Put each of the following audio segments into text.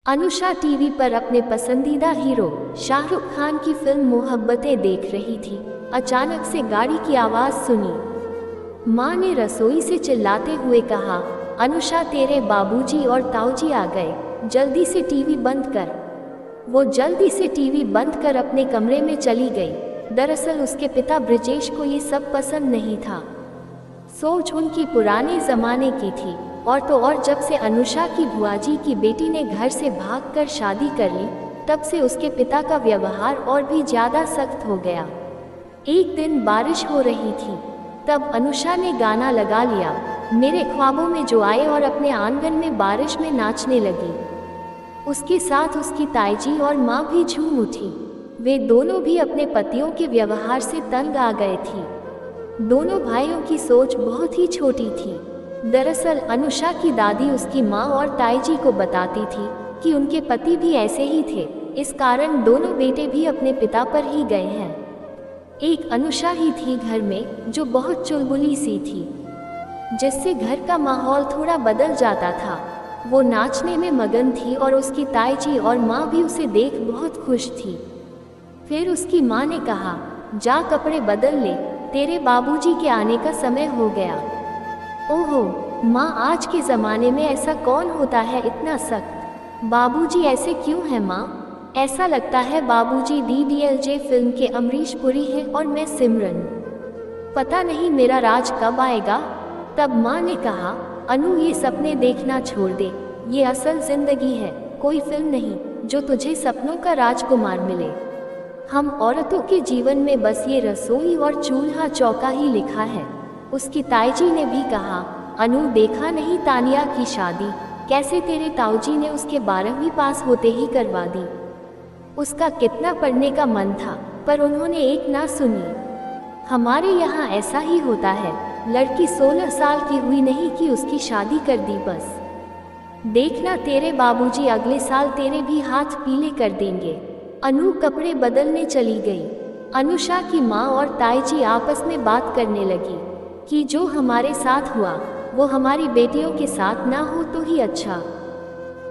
Anusha TV पर अपने पसंदीदा हीरो शाहरुख खान की फिल्म मोहब्बतें देख रही थी। अचानक से गाड़ी की आवाज़ सुनी। माँ ने रसोई से चिल्लाते हुए कहा, अनुषा तेरे बाबूजी और ताऊजी आ गए, जल्दी से टीवी बंद कर। वो जल्दी से टीवी बंद कर अपने कमरे में चली गई। दरअसल उसके पिता ब्रिजेश को ये सब पसंद नहीं था। सोच उनकी पुराने ज़माने की थी, और तो और जब से अनुषा की बुआजी की बेटी ने घर से भागकर शादी कर ली, तब से उसके पिता का व्यवहार और भी ज़्यादा सख्त हो गया। एक दिन बारिश हो रही थी, तब अनुषा ने गाना लगा लिया, मेरे ख्वाबों में जो आए, और अपने आंगन में बारिश में नाचने लगी। उसके साथ उसकी ताईजी और माँ भी झूम उठी। वे दोनों भी अपने पतियों के व्यवहार से तंग आ गए थी। दोनों भाइयों की सोच बहुत ही छोटी थी। दरअसल अनुषा की दादी उसकी माँ और ताईजी को बताती थी कि उनके पति भी ऐसे ही थे, इस कारण दोनों बेटे भी अपने पिता पर ही गए हैं। एक अनुषा ही थी घर में जो बहुत चुलबुली सी थी, जिससे घर का माहौल थोड़ा बदल जाता था। वो नाचने में मगन थी और उसकी ताईजी और माँ भी उसे देख बहुत खुश थी। फिर उसकी माँ ने कहा, जा कपड़े बदल ले, तेरे बाबूजी के आने का समय हो गया। ओहो माँ, आज के ज़माने में ऐसा कौन होता है इतना सख्त? बाबूजी ऐसे क्यों हैं माँ? ऐसा लगता है बाबूजी DDLJ फिल्म के अमरीश पुरी हैं और मैं सिमरन। पता नहीं मेरा राज कब आएगा। तब माँ ने कहा, अनु ये सपने देखना छोड़ दे, ये असल जिंदगी है, कोई फिल्म नहीं जो तुझे सपनों का राजकुमार मिले। हम औरतों के जीवन में बस ये रसोई और चूल्हा चौका ही लिखा है। उसकी ताईजी ने भी कहा, अनु देखा नहीं तानिया की शादी, कैसे तेरे ताऊजी ने उसके 12वीं पास होते ही करवा दी। उसका कितना पढ़ने का मन था, पर उन्होंने एक ना सुनी। हमारे यहाँ ऐसा ही होता है, लड़की 16 साल की हुई नहीं कि उसकी शादी कर दी बस। देखना तेरे बाबूजी अगले साल तेरे भी हाथ पीले कर देंगे। अनु कपड़े बदलने चली गई। अनुषा की माँ और ताईजी आपस में बात करने लगी कि जो हमारे साथ हुआ वो हमारी बेटियों के साथ ना हो तो ही अच्छा।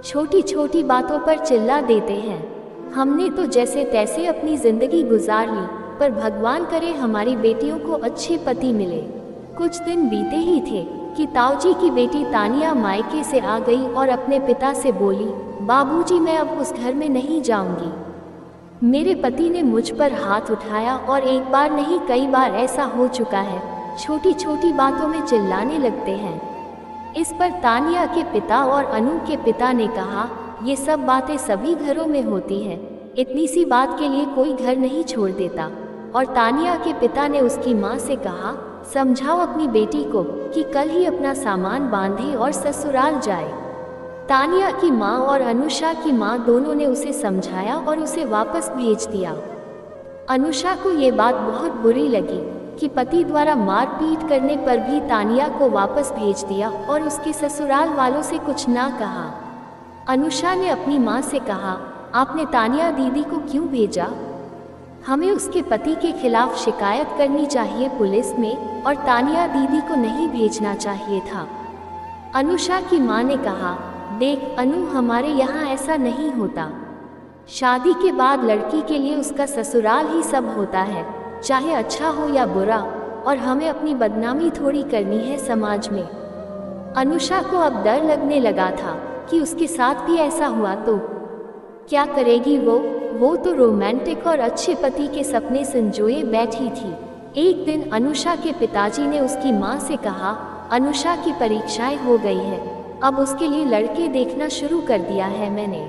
छोटी छोटी बातों पर चिल्ला देते हैं। हमने तो जैसे तैसे अपनी जिंदगी गुजार ली, पर भगवान करे हमारी बेटियों को अच्छे पति मिले। कुछ दिन बीते ही थे कि ताऊजी की बेटी तानिया मायके से आ गई और अपने पिता से बोली, बाबूजी मैं अब उस घर में नहीं जाऊंगी। मेरे पति ने मुझ पर हाथ उठाया और एक बार नहीं कई बार ऐसा हो चुका है। छोटी छोटी बातों में चिल्लाने लगते हैं। इस पर तानिया के पिता और अनु के पिता ने कहा, ये सब बातें सभी घरों में होती हैं, इतनी सी बात के लिए कोई घर नहीं छोड़ देता। और तानिया के पिता ने उसकी माँ से कहा, समझाओ अपनी बेटी को कि कल ही अपना सामान बांधे और ससुराल जाए। तानिया की माँ और अनुषा की माँ दोनों ने उसे समझाया और उसे वापस भेज दिया। अनुषा को ये बात बहुत बुरी लगी कि पति द्वारा मारपीट करने पर भी तानिया को वापस भेज दिया और उसके ससुराल वालों से कुछ ना कहा। अनुषा ने अपनी माँ से कहा, आपने तानिया दीदी को क्यों भेजा? हमें उसके पति के खिलाफ शिकायत करनी चाहिए पुलिस में, और तानिया दीदी को नहीं भेजना चाहिए था। अनुषा की माँ ने कहा, देख अनु, हमारे यहाँ ऐसा नहीं होता। शादी के बाद लड़की के लिए उसका ससुराल ही सब होता है, चाहे अच्छा हो या बुरा, और हमें अपनी बदनामी थोड़ी करनी है समाज में। अनुषा को अब डर लगने लगा था कि उसके साथ भी ऐसा हुआ तो क्या करेगी वो तो रोमांटिक और अच्छे पति के सपने संजोए बैठी थी। एक दिन अनुषा के पिताजी ने उसकी माँ से कहा, अनुषा की परीक्षाएं हो गई है, अब उसके लिए लड़के देखना शुरू कर दिया है मैंने।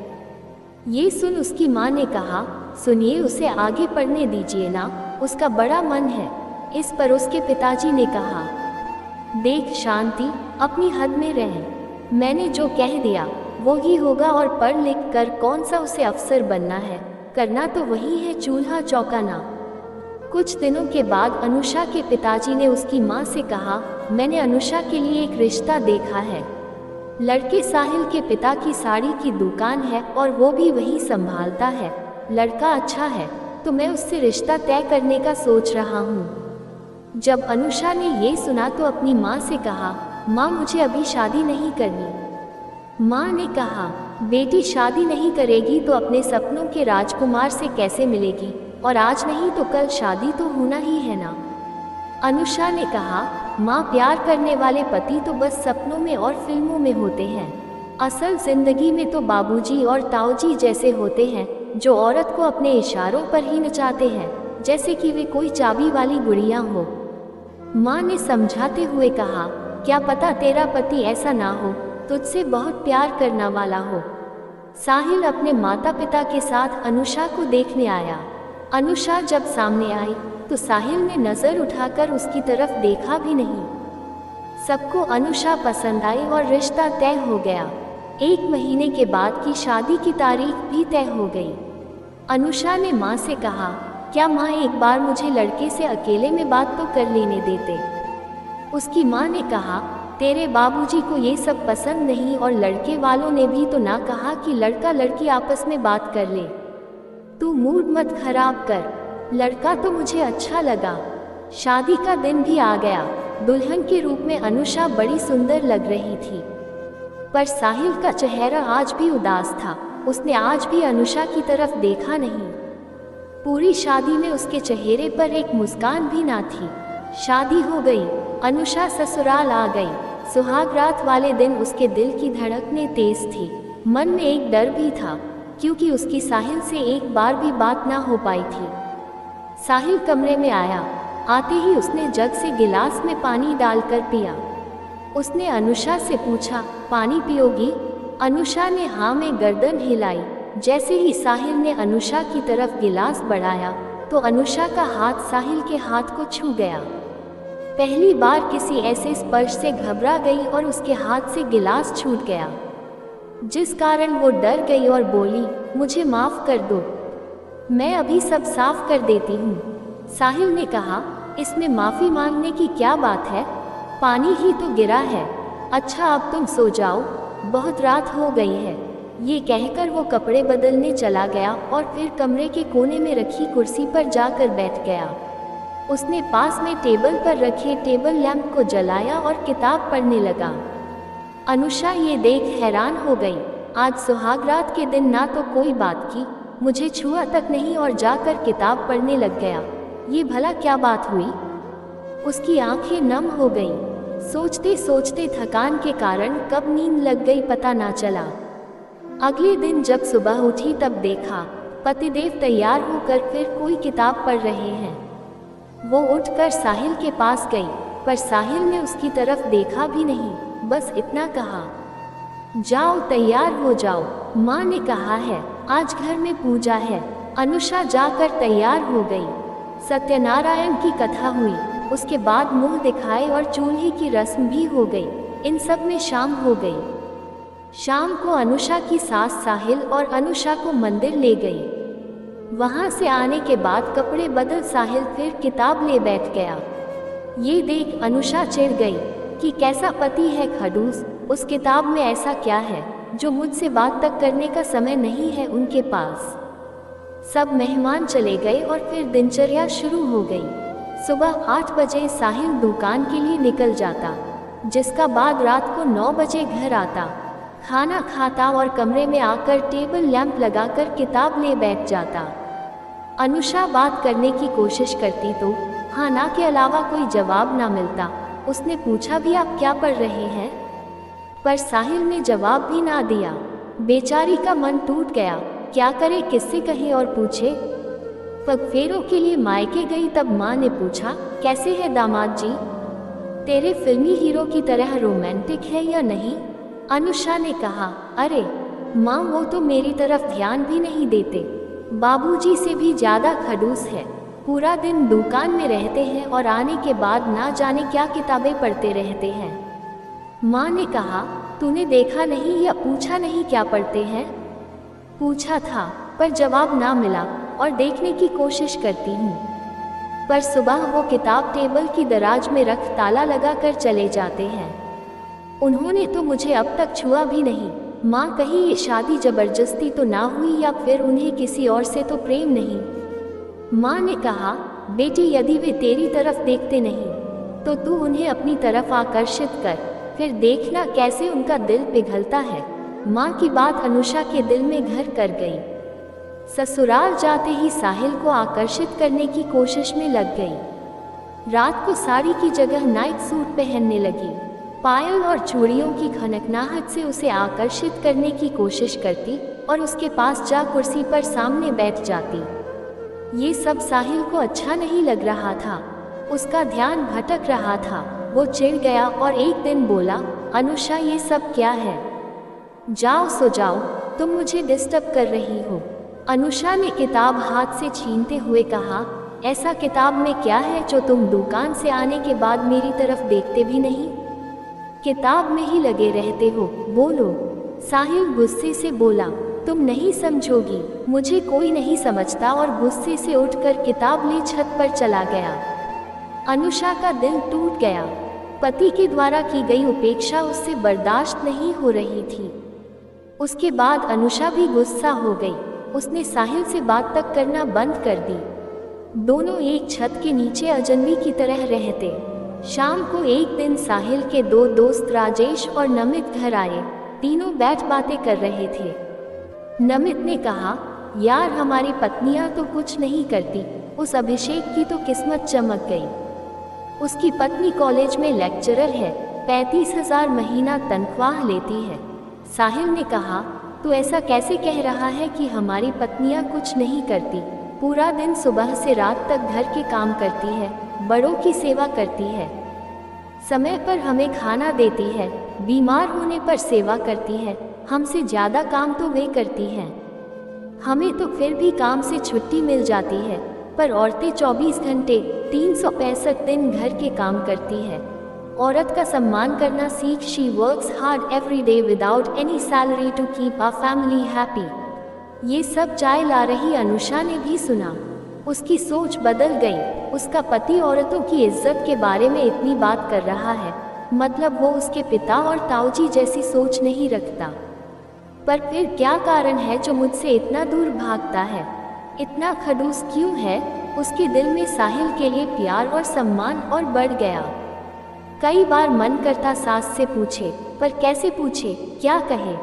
ये सुन उसकी माँ ने कहा, सुनिए उसे आगे पढ़ने दीजिए ना, उसका बड़ा मन है। इस पर उसके पिताजी ने कहा, देख शांति, अपनी हद में रह, मैंने जो कह दिया वो ही होगा, और पढ़ लिख कर कौन सा उसे अफसर बनना है, करना तो वही है चूल्हा चौकाना। कुछ दिनों के बाद अनुषा के पिताजी ने उसकी माँ से कहा, मैंने अनुषा के लिए एक रिश्ता देखा है। लड़के साहिल के पिता की साड़ी की दुकान है और वो भी वही संभालता है। लड़का अच्छा है तो मैं उससे रिश्ता तय करने का सोच रहा हूँ। जब अनुषा ने ये सुना तो अपनी माँ से कहा, माँ मुझे अभी शादी नहीं करनी। माँ ने कहा, बेटी शादी नहीं करेगी तो अपने सपनों के राजकुमार से कैसे मिलेगी, और आज नहीं तो कल शादी तो होना ही है ना। अनुषा ने कहा, माँ, प्यार करने वाले पति तो बस सपनों में और फिल्मों में होते हैं। असल जिंदगी में तो बाबूजी और ताऊजी जैसे होते हैं, जो औरत को अपने इशारों पर ही नचाते हैं, जैसे कि वे कोई चाबी वाली गुड़िया हो। माँ ने समझाते हुए कहा, क्या पता तेरा पति ऐसा ना हो, तुझसे बहुत प्यार करना वाला हो। साहिल अपने माता पिता के साथ अनुषा को देखने आया। अनुषा जब सामने आई तो साहिल ने नज़र उठाकर उसकी तरफ देखा भी नहीं। सबको अनुषा पसंद आई और रिश्ता तय हो गया। 1 महीने के बाद की शादी की तारीख भी तय हो गई। अनुषा ने माँ से कहा, क्या माँ एक बार मुझे लड़के से अकेले में बात तो कर लेने देते। उसकी माँ ने कहा, तेरे बाबूजी को ये सब पसंद नहीं और लड़के वालों ने भी तो ना कहा कि लड़का लड़की आपस में बात कर ले। तू मूड मत खराब कर, लड़का तो मुझे अच्छा लगा। शादी का दिन भी आ गया। दुल्हन के रूप में अनुषा बड़ी सुंदर लग रही थी, पर साहिल का चेहरा आज भी उदास था। उसने आज भी अनुषा की तरफ देखा नहीं। पूरी शादी में उसके चेहरे पर एक मुस्कान भी ना थी। शादी हो गई, अनुषा ससुराल आ गई। सुहाग रात वाले दिन उसके दिल की धड़कनें तेज थी। मन में एक डर भी था, क्योंकि उसकी साहिल से एक बार भी बात ना हो पाई थी। साहिल कमरे में आया। आते ही उसने जग से गिलास में पानी डालकर पिया। उसने अनुषा से पूछा, पानी पियोगी? अनुषा ने हाँ में गर्दन हिलाई। जैसे ही साहिल ने अनुषा की तरफ गिलास बढ़ाया तो अनुषा का हाथ साहिल के हाथ को छू गया। पहली बार किसी ऐसे स्पर्श से घबरा गई और उसके हाथ से गिलास छूट गया, जिस कारण वो डर गई और बोली, मुझे माफ़ कर दो, मैं अभी सब साफ कर देती हूँ। साहिल ने कहा, इसमें माफ़ी मांगने की क्या बात है, पानी ही तो गिरा है। अच्छा अब तुम सो जाओ, बहुत रात हो गई है। ये कहकर वो कपड़े बदलने चला गया और फिर कमरे के कोने में रखी कुर्सी पर जाकर बैठ गया। उसने पास में टेबल पर रखे टेबल लैंप को जलाया और किताब पढ़ने लगा। अनुषा ये देख हैरान हो गई। आज सुहागरात के दिन ना तो कोई बात की, मुझे छुआ तक नहीं और जाकर किताब पढ़ने लग गया। ये भला क्या बात हुई? उसकी आंखें नम हो गईं। सोचते सोचते थकान के कारण कब नींद लग गई पता ना चला। अगले दिन जब सुबह उठी तब देखा पतिदेव तैयार होकर फिर कोई किताब पढ़ रहे हैं। वो उठकर साहिल के पास गई, पर साहिल ने उसकी तरफ देखा भी नहीं, बस इतना कहा, जाओ तैयार हो जाओ, माँ ने कहा है आज घर में पूजा है। अनुषा जाकर तैयार हो गई। सत्यनारायण की कथा हुई, उसके बाद मुंह दिखाए और चूल्हे की रस्म भी हो गई। इन सब में शाम हो गई। शाम को अनुषा की सास साहिल और अनुषा को मंदिर ले गई। वहाँ से आने के बाद कपड़े बदल साहिल फिर किताब ले बैठ गया। ये देख अनुषा चिढ़ गई कि कैसा पति है खड़ूस, उस किताब में ऐसा क्या है जो मुझसे बात तक करने का समय नहीं है उनके पास। सब मेहमान चले गए और फिर दिनचर्या शुरू हो गई। सुबह 8 बजे साहिल दुकान के लिए निकल जाता, जिसका बाद रात को 9 बजे घर आता, खाना खाता और कमरे में आकर टेबल लैंप लगाकर किताब ले बैठ जाता। अनुषा बात करने की कोशिश करती तो हाँ ना के अलावा कोई जवाब ना मिलता। उसने पूछा भी, आप क्या पढ़ रहे हैं? पर साहिल ने जवाब भी ना दिया। बेचारी का मन टूट गया, क्या करे, किससे कहे और पूछे। पगफेरों के लिए मायके गई तब माँ ने पूछा, कैसे है दामाद जी, तेरे फिल्मी हीरो की तरह रोमांटिक है या नहीं? अनुषा ने कहा, अरे माँ वो तो मेरी तरफ ध्यान भी नहीं देते, बाबूजी से भी ज़्यादा खड़ूस है। पूरा दिन दुकान में रहते हैं और आने के बाद ना जाने क्या किताबें पढ़ते रहते हैं। माँ ने कहा, तूने देखा नहीं या पूछा नहीं क्या पढ़ते हैं? पूछा था पर जवाब ना मिला और देखने की कोशिश करती हूँ, पर सुबह वो किताब टेबल की दराज में रख ताला लगा कर चले जाते हैं। उन्होंने तो मुझे अब तक छुआ भी नहीं। माँ, कहीं ये शादी जबरदस्ती तो ना हुई या फिर उन्हें किसी और से तो प्रेम नहीं? माँ ने कहा, बेटी यदि वे तेरी तरफ देखते नहीं तो तू उन्हें अपनी तरफ आकर्षित कर, फिर देखना कैसे उनका दिल पिघलता है। माँ की बात अनुषा के दिल में घर कर गई। ससुराल जाते ही साहिल को आकर्षित करने की कोशिश में लग गई। रात को साड़ी की जगह नाइट सूट पहनने लगी। पायल और चूड़ियों की खनकनाहट से उसे आकर्षित करने की कोशिश करती और उसके पास जा कुर्सी पर सामने बैठ जाती। ये सब साहिल को अच्छा नहीं लग रहा था। उसका ध्यान भटक रहा था। वो चिढ़ गया और एक दिन बोला, अनुषा ये सब क्या है? जाओ सो जाओ, तुम मुझे डिस्टर्ब कर रही हो। अनुषा ने किताब हाथ से छीनते हुए कहा, ऐसा किताब में क्या है जो तुम दुकान से आने के बाद मेरी तरफ देखते भी नहीं? किताब में ही लगे रहते हो, बोलो। साहिल गुस्से से बोला, तुम नहीं समझोगी, मुझे कोई नहीं समझता, और गुस्से से उठकर किताब ले छत पर चला गया। अनुषा का दिल टूट गया। पति के द्वारा की गई उपेक्षा उससे बर्दाश्त नहीं हो रही थी। उसके बाद अनुषा भी गुस्सा हो गई। उसने साहिल से बात तक करना बंद कर दी। दोनों एक छत के नीचे अजनबी की तरह रहते। शाम को एक दिन साहिल के दो दोस्त राजेश और नमित घर आए। तीनों बैठ बातें कर रहे थे। नमित ने कहा, यार हमारी पत्नियां तो कुछ नहीं करती, उस अभिषेक की तो किस्मत चमक गई। उसकी पत्नी कॉलेज में लेक्चरर है, 35,000 महीना तनख्वाह लेती है। साहिल ने कहा, तू ऐसा कैसे कह रहा है कि हमारी पत्नियां कुछ नहीं करती? पूरा दिन सुबह से रात तक घर के काम करती है, बड़ों की सेवा करती है, समय पर हमें खाना देती है, बीमार होने पर सेवा करती है। हमसे ज़्यादा काम तो वे करती हैं। हमें तो फिर भी काम से छुट्टी मिल जाती है, पर औरतें 24 घंटे 365 दिन घर के काम करती है। औरत का सम्मान करना सीख। She works hard every day without any salary to keep our family happy. ये सब चाय ला रही अनुषा ने भी सुना। उसकी सोच बदल गई। उसका पति औरतों की इज्जत के बारे में इतनी बात कर रहा है, मतलब वो उसके पिता और ताऊजी जैसी सोच नहीं रखता। पर फिर क्या कारण है जो मुझसे इतना दूर भागता है? इतना खड़ूस क्यों है? उसके दिल में साहिल के लिए प्यार और सम्मान और बढ़ गया। कई बार मन करता सास से पूछे, पर कैसे पूछे, क्या कहे?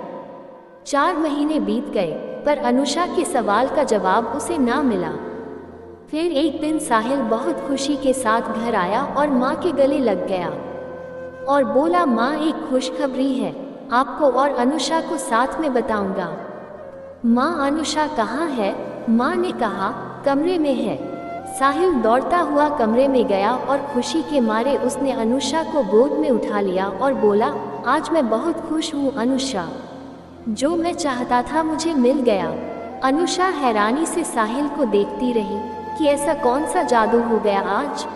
4 महीने बीत गए, पर अनुषा के सवाल का जवाब उसे ना मिला। फिर एक दिन साहिल बहुत खुशी के साथ घर आया और माँ के गले लग गया और बोला, माँ एक खुशखबरी है, आपको और अनुषा को साथ में बताऊंगा। माँ, अनुषा कहाँ है? माँ ने कहा, कमरे में है। साहिल दौड़ता हुआ कमरे में गया और खुशी के मारे उसने अनुषा को गोद में उठा लिया और बोला, आज मैं बहुत खुश हूँ अनुषा, जो मैं चाहता था मुझे मिल गया। अनुषा हैरानी से साहिल को देखती रही कि ऐसा कौन सा जादू हो गया आज।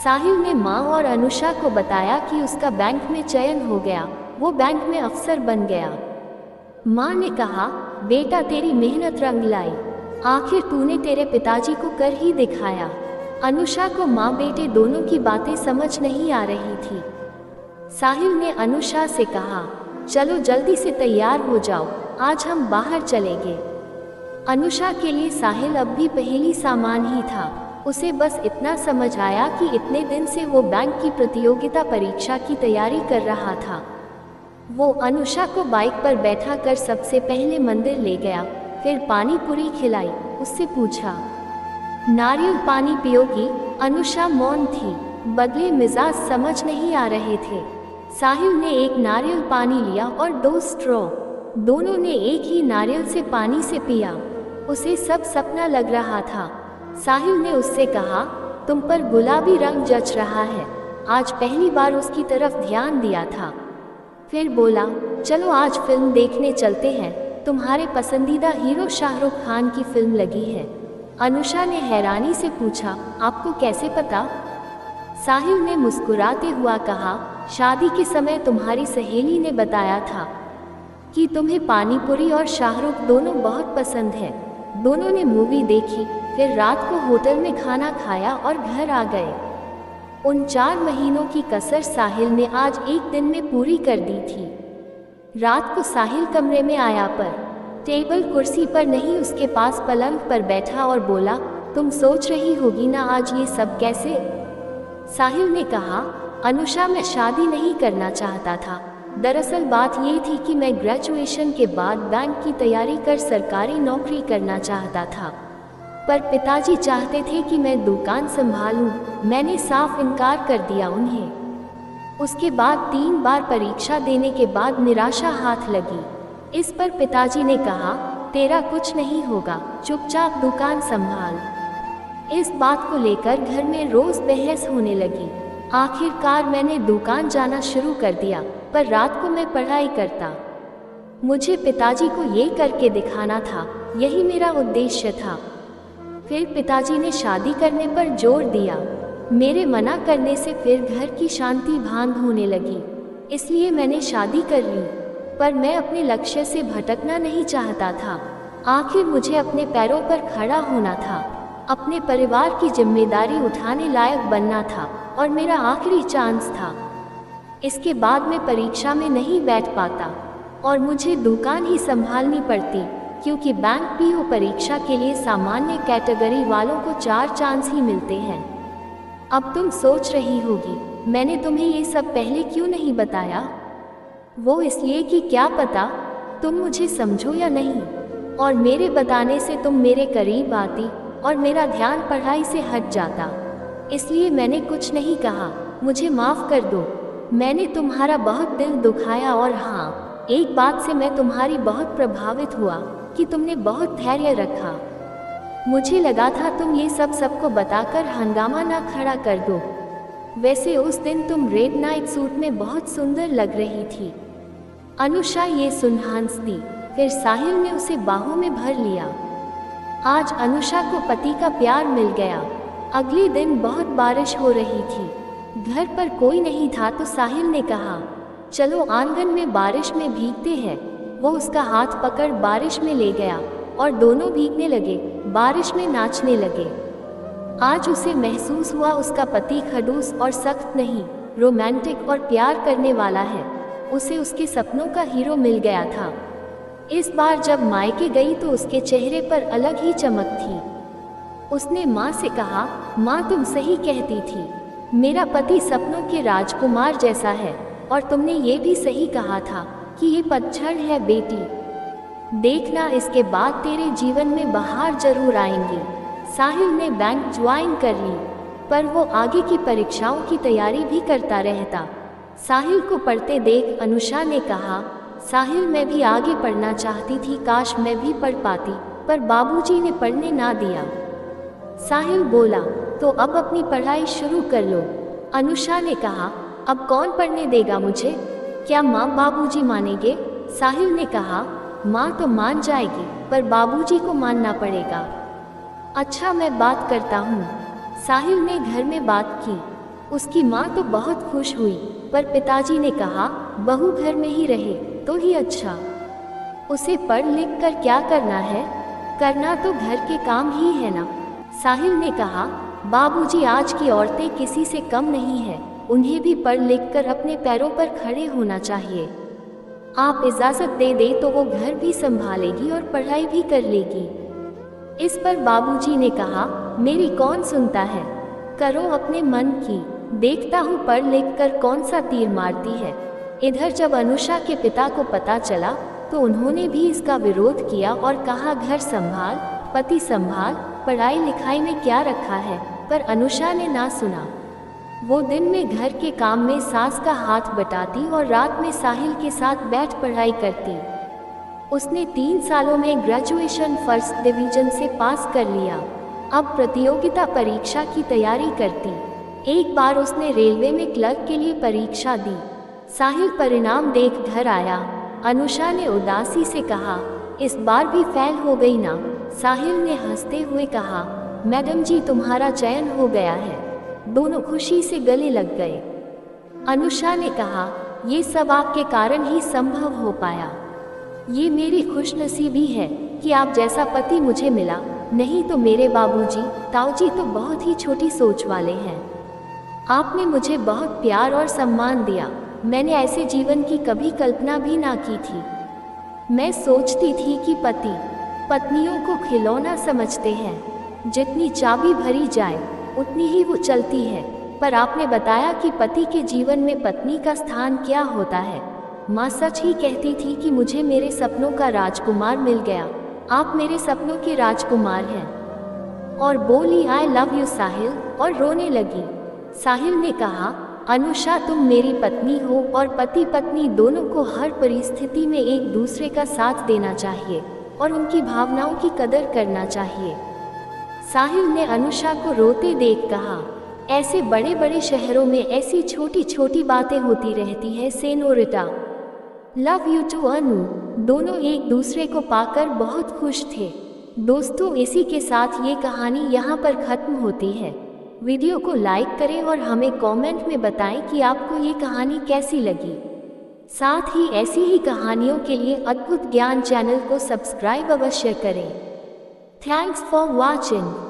साहिल ने माँ और अनुषा को बताया कि उसका बैंक में चयन हो गया, वो बैंक में अफसर बन गया। माँ ने कहा, बेटा तेरी मेहनत रंग लाई, आखिर तूने तेरे पिताजी को कर ही दिखाया। अनुषा को माँ बेटे दोनों की बातें समझ नहीं आ रही थी। साहिल ने अनुषा से कहा, चलो जल्दी से तैयार हो जाओ, आज हम बाहर चलेंगे। अनुषा के लिए साहिल अब भी पहेली सामान ही था। उसे बस इतना समझ आया कि इतने दिन से वो बैंक की प्रतियोगिता परीक्षा की तैयारी कर रहा था। वो अनुषा को बाइक पर बैठा कर सबसे पहले मंदिर ले गया, फिर पानी पूरी खिलाई। उससे पूछा, नारियल पानी पियोगी? अनुषा मौन थी, बदले मिजाज समझ नहीं आ रहे थे। साहिल ने एक नारियल पानी लिया और 2 स्ट्रॉ। दोनों ने एक ही नारियल से पानी से पिया। उसे सब सपना लग रहा था। साहिल ने उससे कहा, तुम पर गुलाबी रंग जच रहा है। आज पहली बार उसकी तरफ ध्यान दिया था। फिर बोला, चलो आज फिल्म देखने चलते हैं, तुम्हारे पसंदीदा हीरो शाहरुख खान की फिल्म लगी है। अनुषा ने हैरानी से पूछा, आपको कैसे पता? साहिल ने मुस्कुराते हुआ कहा, शादी के समय तुम्हारी सहेली ने बताया था कि तुम्हें पानीपुरी और शाहरुख दोनों बहुत पसंद है। दोनों ने मूवी देखी, फिर रात को होटल में खाना खाया और घर आ गए। उन 4 महीनों की कसर साहिल ने आज एक दिन में पूरी कर दी थी। रात को साहिल कमरे में आया, पर टेबल कुर्सी पर नहीं, उसके पास पलंग पर बैठा और बोला, तुम सोच रही होगी ना आज ये सब कैसे? साहिल ने कहा, अनुषा मैं शादी नहीं करना चाहता था, दरअसल बात ये थी कि मैं ग्रेजुएशन के बाद बैंक की तैयारी कर सरकारी नौकरी करना चाहता था, पर पिताजी चाहते थे कि मैं दुकान संभालूं। मैंने साफ इनकार कर दिया उन्हें। उसके बाद 3 बार परीक्षा देने के बाद निराशा हाथ लगी। इस पर पिताजी ने कहा, तेरा कुछ नहीं होगा, चुपचाप दुकान संभाल। इस बात को लेकर घर में रोज बहस होने लगी। आखिरकार मैंने दुकान जाना शुरू कर दिया, पर रात को मैं पढ़ाई करता। मुझे पिताजी को ये करके दिखाना था, यही मेरा उद्देश्य था। फिर पिताजी ने शादी करने पर जोर दिया। मेरे मना करने से फिर घर की शांति भंग होने लगी, इसलिए मैंने शादी कर ली। पर मैं अपने लक्ष्य से भटकना नहीं चाहता था। आखिर मुझे अपने पैरों पर खड़ा होना था, अपने परिवार की जिम्मेदारी उठाने लायक बनना था, और मेरा आखिरी चांस था। इसके बाद मैं परीक्षा में नहीं बैठ पाता और मुझे दुकान ही संभालनी पड़ती, क्योंकि बैंक पीओ परीक्षा के लिए सामान्य कैटेगरी वालों को 4 चांस ही मिलते हैं। अब तुम सोच रही होगी, मैंने तुम्हें ये सब पहले क्यों नहीं बताया? वो इसलिए कि क्या पता तुम मुझे समझो या नहीं, और मेरे बताने से तुम मेरे करीब आती और मेरा ध्यान पढ़ाई से हट जाता। इसलिए मैंने कुछ नहीं कहा। मुझे माफ़ कर दो, मैंने तुम्हारा बहुत दिल दुखाया। और हाँ, एक बात से मैं तुम्हारी बहुत प्रभावित हुआ कि तुमने बहुत धैर्य रखा। मुझे लगा था तुम ये सब सबको बताकर हंगामा ना खड़ा कर दो। वैसे उस दिन तुम रेड नाइट सूट में बहुत सुंदर लग रही थी। अनुषा ये सुन हंस दी। फिर साहिल ने उसे बाहों में भर लिया। आज अनुषा को पति का प्यार मिल गया। अगले दिन बहुत बारिश हो रही थी। घर पर कोई नहीं था तो साहिल ने कहा, चलो आंगन में बारिश में भीगते हैं। वो उसका हाथ पकड़ बारिश में ले गया और दोनों भीगने लगे, बारिश में नाचने लगे। आज उसे महसूस हुआ उसका पति खड़ूस और सख्त नहीं, रोमांटिक और प्यार करने वाला है। उसे उसके सपनों का हीरो मिल गया था। इस बार जब मायके गई तो उसके चेहरे पर अलग ही चमक थी। उसने माँ से कहा, माँ तुम सही कहती थी, मेरा पति सपनों के राजकुमार जैसा है, और तुमने ये भी सही कहा था कि ये पतझड़ है बेटी। देखना, इसके बाद तेरे जीवन में बहार जरूर आएंगी। साहिल ने बैंक ज्वाइन कर ली, पर वो आगे की परीक्षाओं की तैयारी भी करता रहता। साहिल को पढ़ते देख अनुषा ने कहा, साहिल मैं भी आगे पढ़ना चाहती थी, काश मैं भी पढ़ पाती, पर बाबूजी ने पढ़ने ना दिया। साहिल बोला, तो अब अपनी पढ़ाई शुरू कर लो। अनुषा ने कहा, अब कौन पढ़ने देगा मुझे? क्या माँ बाबूजी मानेंगे? साहिल ने कहा, माँ तो मान जाएगी, पर बाबूजी को मानना पड़ेगा। अच्छा मैं बात करता हूँ। साहिल ने घर में बात की। उसकी माँ तो बहुत खुश हुई, पर पिताजी ने कहा, बहू घर में ही रहे तो ही अच्छा। उसे पढ़ लिख कर क्या करना है? करना तो घर के काम ही है ना। साहिल ने कहा, बाबूजी आज की औरतें किसी से कम नहीं हैं, उन्हें भी पढ़ लिख कर अपने पैरों पर खड़े होना चाहिए। आप इजाज़त दे दें तो वो घर भी संभालेगी और पढ़ाई भी कर लेगी। इस पर बाबूजी ने कहा, मेरी कौन सुनता है, करो अपने मन की, देखता हूँ पढ़ लिख कर कौन सा तीर मारती है। इधर जब अनुषा के पिता को पता चला तो उन्होंने भी इसका विरोध किया और कहा, घर संभाल, पति संभाल, पढ़ाई लिखाई में क्या रखा है। पर अनुषा ने ना सुना। वो दिन में घर के काम में सास का हाथ बटाती और रात में साहिल के साथ बैठ पढ़ाई करती। उसने 3 सालों में ग्रेजुएशन फर्स्ट डिवीजन से पास कर लिया। अब प्रतियोगिता परीक्षा की तैयारी करती। एक बार उसने रेलवे में क्लर्क के लिए परीक्षा दी। साहिल परिणाम देख घर आया। अनुषा ने उदासी से कहा, इस बार भी फेल हो गई ना। साहिल ने हंसते हुए कहा, मैडम जी तुम्हारा चयन हो गया है। दोनों खुशी से गले लग गए। अनुषा ने कहा, ये सब आपके कारण ही संभव हो पाया। ये मेरी खुशनसीबी है कि आप जैसा पति मुझे मिला, नहीं तो मेरे बाबूजी, ताऊजी तो बहुत ही छोटी सोच वाले हैं। आपने मुझे बहुत प्यार और सम्मान दिया। मैंने ऐसे जीवन की कभी कल्पना भी ना की थी। मैं सोचती थी कि पति पत्नियों को खिलौना समझते हैं, जितनी चाबी भरी जाए उतनी ही वो चलती है। पर आपने बताया कि पति के जीवन में पत्नी का स्थान क्या होता है। माँ सच ही कहती थी कि मुझे मेरे सपनों का राजकुमार मिल गया। आप मेरे सपनों के राजकुमार हैं। और बोली आई लव यू साहिल और रोने लगी। साहिल ने कहा, अनुषा तुम मेरी पत्नी हो और पति पत्नी दोनों को हर परिस्थिति में एक दूसरे का साथ देना चाहिए और उनकी भावनाओं की कदर करना चाहिए। साहिल ने अनुषा को रोते देख कहा, ऐसे बड़े बड़े शहरों में ऐसी छोटी छोटी बातें होती रहती है सेनोरिटा। लव यू टू अनु। दोनों एक दूसरे को पाकर बहुत खुश थे। दोस्तों, इसी के साथ ये कहानी यहाँ पर ख़त्म होती है। वीडियो को लाइक करें और हमें कमेंट में बताएं कि आपको ये कहानी कैसी लगी। साथ ही ऐसी ही कहानियों के लिए अद्भुत ज्ञान चैनल को सब्सक्राइब अवश्य करें। Thanks for watching.